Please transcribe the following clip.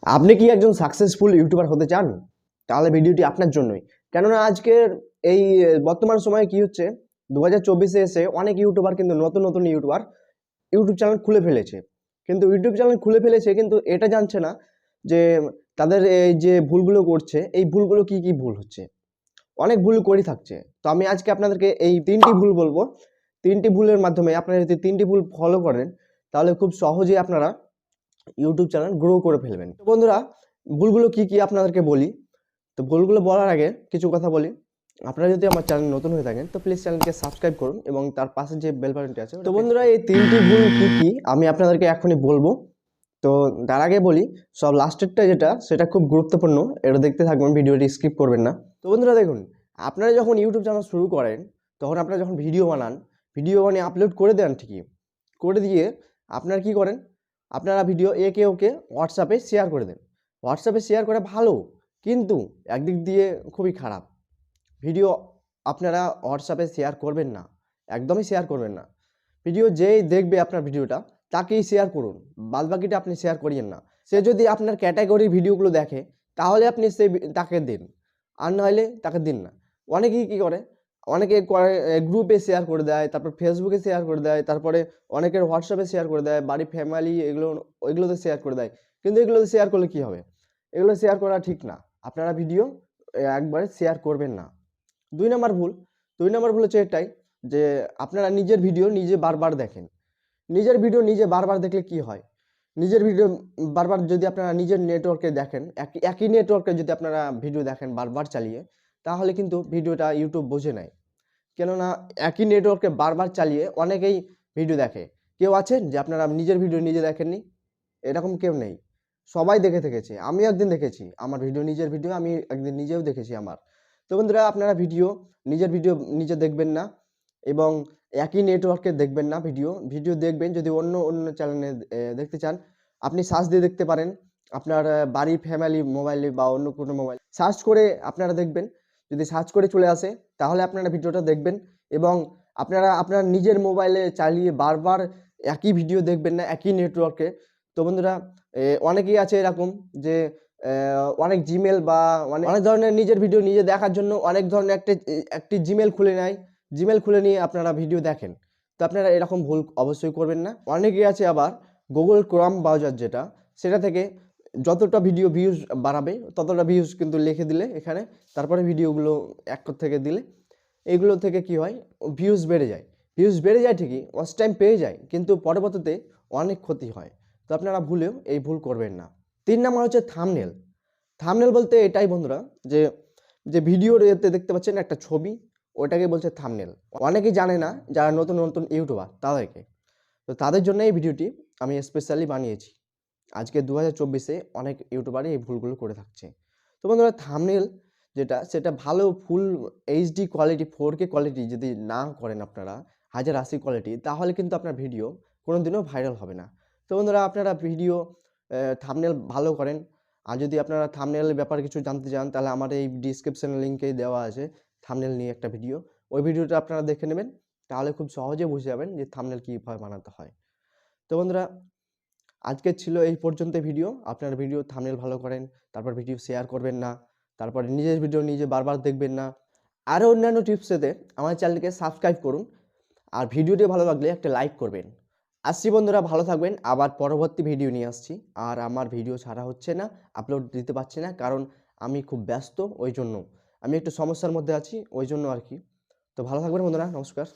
আপনি কি একজন সাকসেসফুল ইউটিউবার হতে চান? তাহলে ভিডিওটি আপনার জন্যই। কেননা আজকের এই বর্তমান সময়ে কি হচ্ছে, 2024 এসে অনেক ইউটিউবার কিন্তু নতুন ইউটিউবার ইউটিউব চ্যানেল খুলে ফেলেছে। কিন্তু ইউটিউব চ্যানেল খুলে ফেলেছে কিন্তু এটা জানছে না যে তাদের এই যে ভুলগুলো করছে, এই ভুলগুলো কি ভুল হচ্ছে। অনেক ভুল করে থাকছে। তো আমি আজকে আপনাদেরকে এই ৩টি ভুল বলবো। ৩টি ভুলের মাধ্যমে আপনারা যদি ৩টি ভুল ফলো করেন তাহলে খুব সহজেই আপনারা ইউটিউব চ্যানেল গ্রো করে ফেলবেন। তো বন্ধুরা, ভুলগুলো কি আপনাদেরকে বলি। তো ভুলগুলো বলার আগে কিছু কথা বলি। আপনারা যদি আমার চ্যানেল নতুন হয়ে থাকেন তো প্লিজ চ্যানেলকে সাবস্ক্রাইব করুন এবং তার পাশে যে বেল বাটনটি আছে। তো বন্ধুরা, এই ৩টি ভুল কি আমি আপনাদেরকে এখনই বলবো। তো তার আগে বলি, সব লাস্টেরটা যেটা সেটা খুব গুরুত্বপূর্ণ, এটা দেখতে থাকবেন, ভিডিওটি স্কিপ করবেন না। তো বন্ধুরা দেখুন, আপনারা যখন ইউটিউব চ্যানেল শুরু করেন তখন আপনারা যখন ভিডিও বানান, ভিডিও বানিয়ে আপলোড করে দেন ঠিকই, করে দিয়ে আপনারা কি করেন, আপনারা ভিডিও একে ওকে হোয়াটসঅ্যাপে শেয়ার করে দেন। হোয়াটসঅ্যাপে শেয়ার করে ভালো, কিন্তু একদিক দিয়ে খুবই খারাপ। ভিডিও আপনারা হোয়াটসঅ্যাপে শেয়ার করবেন না, একদমই শেয়ার করবেন না। ভিডিও যেই দেখবে আপনার ভিডিওটা তাকেই শেয়ার করুন, বাদবাকিটা আপনি শেয়ার করিয়েন না। সে যদি আপনার ক্যাটাগরির ভিডিওগুলো দেখে তাহলে আপনি তাকে দিন, আর নাহলে তাকে দিন না। অনেকেই কি করে, অনেকে গ্রুপে শেয়ার করে দেয়, তারপর ফেসবুকে শেয়ার করে দেয়, তারপরে অনেকের হোয়াটসঅ্যাপে শেয়ার করে দেয়, বাড়ি ফ্যামিলি ওইগুলোতে শেয়ার করে দেয়। কিন্তু এগুলোতে শেয়ার করলে কি হবে? এগুলো শেয়ার করা ঠিক না। আপনারা ভিডিও একবারে শেয়ার করবেন না। ২ নম্বর ভুল হচ্ছে এটাই যে আপনারা নিজের ভিডিও নিজে বারবার দেখেন। নিজের ভিডিও নিজে বারবার দেখলে কি হয়? নিজের ভিডিও বারবার যদি আপনারা নিজের নেটওয়ার্কে দেখেন, একই নেটওয়ার্কে যদি আপনারা ভিডিও দেখেন বারবার চালিয়ে, তাহলে কিন্তু ভিডিওটা ইউটিউব বুঝে নেয়। কেননা একই নেটওয়ার্কে বারবার চালিয়ে অনেকেই ভিডিও দেখে। কেউ আছেন যে আপনারা নিজের ভিডিও নিজে দেখেননি? এরকম কেউ নেই। সবাই দেখে থেকেছে। আমিও একদিন দেখেছি। আমার ভিডিও নিজের ভিডিও আমি একদিন নিজেও দেখেছি আমার। তো বন্ধুরা, আপনারা নিজের ভিডিও নিজে দেখবেন না এবং একই নেটওয়ার্কে দেখবেন না ভিডিও। ভিডিও দেখবেন যদি অন্য চ্যানেলে দেখতে চান, আপনি সার্চ দিয়ে দেখতে পারেন। আপনার বাড়ির ফ্যামিলি মোবাইলে বা অন্য কোনো মোবাইল সার্চ করে আপনারা দেখবেন। যদি সার্চ করে চলে আসে তাহলে আপনারা ভিডিওটা দেখবেন এবং আপনারা আপনার নিজের মোবাইলে চালিয়ে বারবার একই ভিডিও দেখবেন না একই নেটওয়ার্কে। তো বন্ধুরা, অনেকেই আছে এরকম যে অনেক জিমেল বা অনেক ধরনের নিজের ভিডিও নিজে দেখার জন্য অনেক ধরনের একটি জিমেল খুলে নেয়। জিমেল খুলে নিয়ে আপনারা ভিডিও দেখেন। তো আপনারা এরকম ভুল অবশ্যই করবেন না। অনেকেই আছে আবার গুগল ক্রোম ব্রাউজার যেটা, সেটা থেকে যতটা ভিডিও ভিউজ বাড়াবে ততটা ভিউজ কিন্তু লিখে দিলে এখানে, তারপরে ভিডিওগুলো এক থেকে দিলে এগুলো থেকে কি হয়, ভিউজ বেড়ে যায়। ভিউজ বেড়ে যায় ঠিকই, ওয়াচ টাইম পেয়ে যায়, কিন্তু পরবর্তীতে অনেক ক্ষতি হয়। তো আপনারা ভুলেও এই ভুল করবেন না। ৩ নাম্বার হচ্ছে থাম্বনেল। থাম্বনেল বলতে এটাই বন্ধুরা যে, যে ভিডিওর এতে দেখতে পাচ্ছেন একটা ছবি, ওটাকে বলছে থাম্বনেল। অনেকেই জানে না যারা নতুন ইউটিউবার তাদেরকে। তো তাদের জন্য এই ভিডিওটি আমি স্পেশালি বানিয়েছি। আজকে 2024-এ অনেক ইউটিউবারই এই ভুলগুলো করে থাকছে। তো বন্ধুরা, থাম্বনেল যেটা সেটা ভালো full HD quality 4K quality যদি না করেন আপনারা, 1080 কোয়ালিটি, তাহলে কিন্তু আপনার ভিডিও কোনোদিনও ভাইরাল হবে না। তো বন্ধুরা, আপনারা ভিডিও থাম্বনেল ভালো করেন। আর যদি আপনারা থাম্বনেলের ব্যাপারে কিছু জানতে চান তাহলে আমার এই ডেসক্রিপশন লিংকে দেওয়া আছে থাম্বনেল নিয়ে একটা ভিডিও। ওই ভিডিওটা আপনারা দেখে নেবেন, তাহলে খুব সহজে বুঝে যাবেন যে থাম্বনেল কীভাবে বানাতে হয়। তো বন্ধুরা, আজকের ছিল এই পর্যন্ত ভিডিও। আপনারা ভিডিও থাম্বনেল ভালো করেন, তারপর ভিডিও শেয়ার করবেন না, তারপরে নিজের ভিডিও নিজে বারবার দেখবেন না। আরও অন্যান্য টিপস পেতে আমার চ্যানেলকে সাবস্ক্রাইব করুন, আর ভিডিওটি ভালো লাগলে একটা লাইক করবেন। আসছি বন্ধুরা, ভালো থাকবেন। আবার পরবর্তী ভিডিও নিয়ে আসছি। আর আমার ভিডিও ছাড়া হচ্ছে না, আপলোড দিতে পারছি না, কারণ আমি খুব ব্যস্ত, ওই জন্য আমি একটু সমস্যার মধ্যে আছি, ওই জন্য আর কি। তো ভালো থাকবেন বন্ধুরা, নমস্কার।